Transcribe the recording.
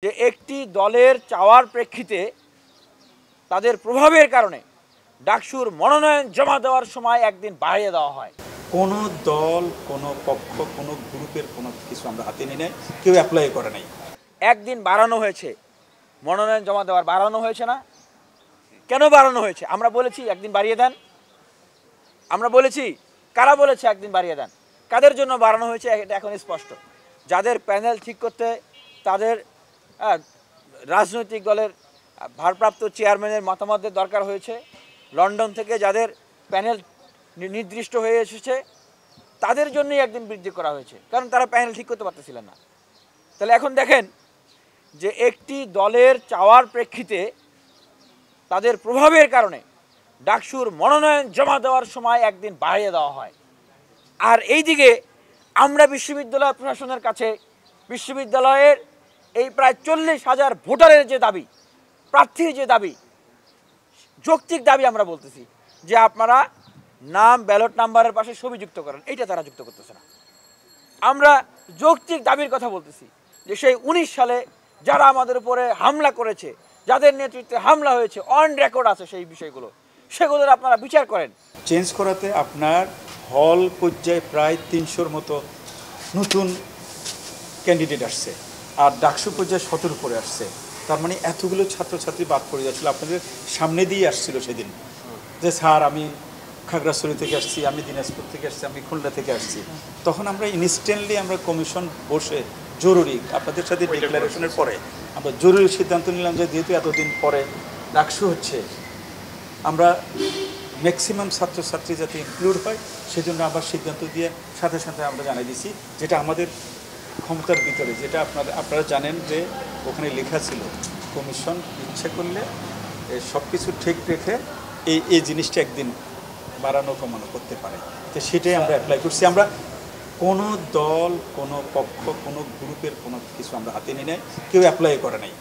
যে একটি দলের চাওয়ার প্রেক্ষিতে তাদের প্রভাবের কারণে ডাকসুর মনোনয়ন জমা দেওয়ার সময় একদিন বাড়িয়ে দেওয়া হয়। কোনো দল, কোনো পক্ষ, কোনো গ্রুপের কোনো কিছু আমরা হাতে নিই নাই, কেউ অ্যাপ্লাই করে নাই। একদিন বাড়ানো হয়েছে, মনোনয়ন জমা দেওয়ার বাড়ানো হয়েছে না? কেন বাড়ানো হয়েছে? আমরা বলেছি একদিন বাড়িয়ে দেন, আমরা বলেছি। কারা বলেছে একদিন বাড়িয়ে দেন? কাদের জন্য বাড়ানো হয়েছে এটা এখন স্পষ্ট। যাদের প্যানেল ঠিক করতে তাদের রাজনৈতিক দলের ভারপ্রাপ্ত চেয়ারম্যানের মতামতের দরকার হয়েছে, লন্ডন থেকে যাদের প্যানেল নির্দিষ্ট হয়ে এসেছে তাদের জন্যই একদিন বৃদ্ধি করা হয়েছে, কারণ তারা প্যানেল ঠিক করতে পারতেছিলেন না। তাহলে এখন দেখেন যে একটি দলের চাওয়ার প্রেক্ষিতে তাদের প্রভাবের কারণে ডাকসুর মনোনয়ন জমা দেওয়ার সময় একদিন বাড়িয়ে দেওয়া হয়। আর এইদিকে আমরা বিশ্ববিদ্যালয় প্রশাসনের কাছে বিশ্ববিদ্যালয়ের এই প্রায় 40,000 ভোটারের যে দাবি, প্রার্থীর যে দাবি, যৌক্তিক দাবি আমরা বলতেছি যে আপনারা নাম ব্যালট নাম্বারের পাশে ছবি যুক্ত করেন, এইটা তারা যুক্ত করতেছে না। আমরা যৌক্তিক দাবির কথা বলতেছি যে সেই 19 সালে যারা আমাদের উপরে হামলা করেছে, যাদের নেতৃত্বে হামলা হয়েছে, অন রেকর্ড আছে সেই বিষয়গুলো, সেগুলোর আপনারা বিচার করেন। চেঞ্জ করাতে আপনার হল পর্যায়ে প্রায় 300-র মতো নতুন ক্যান্ডিডেট আসছে, আর ডাকসু পর্যায়ে 17 করে আসছে। তার মানে এতগুলো ছাত্রছাত্রী বাদ পড়ে যাচ্ছিল। আপনাদের সামনে দিয়ে আসছিল সেদিন যে স্যার আমি খাগড়াছড়ি থেকে আসছি, আমি দিনাজপুর থেকে আসছি, আমি খুলনা থেকে আসছি। তখন আমরা ইনস্ট্যান্টলি আমরা কমিশন বসে জরুরি আপনাদের সাথে ডিক্লারেশনের পরে আমরা জরুরি সিদ্ধান্ত নিলাম যে যেহেতু এতদিন পরে ডাকসু হচ্ছে, আমরা ম্যাক্সিমাম ছাত্রছাত্রী যাতে ইনক্লুড হয় সেজন্য আবার সিদ্ধান্ত দিয়ে সাথে সাথে আমরা জানাই দিছি, যেটা আমাদের ক্ষমতার ভিতরে, যেটা আপনারা জানেন যে ওখানে লেখা ছিল কমিশন ইচ্ছে করলে সব কিছু ঠিক রেখে এই জিনিসটা একদিন বাড়ানো কমানো করতে পারে। তো সেটাই আমরা অ্যাপ্লাই করছি। আমরা কোনো দল, কোনো পক্ষ, কোনো গ্রুপের কোনো কিছু আমরা হাতে নিই নাই, কেউ অ্যাপ্লাই করে নাই।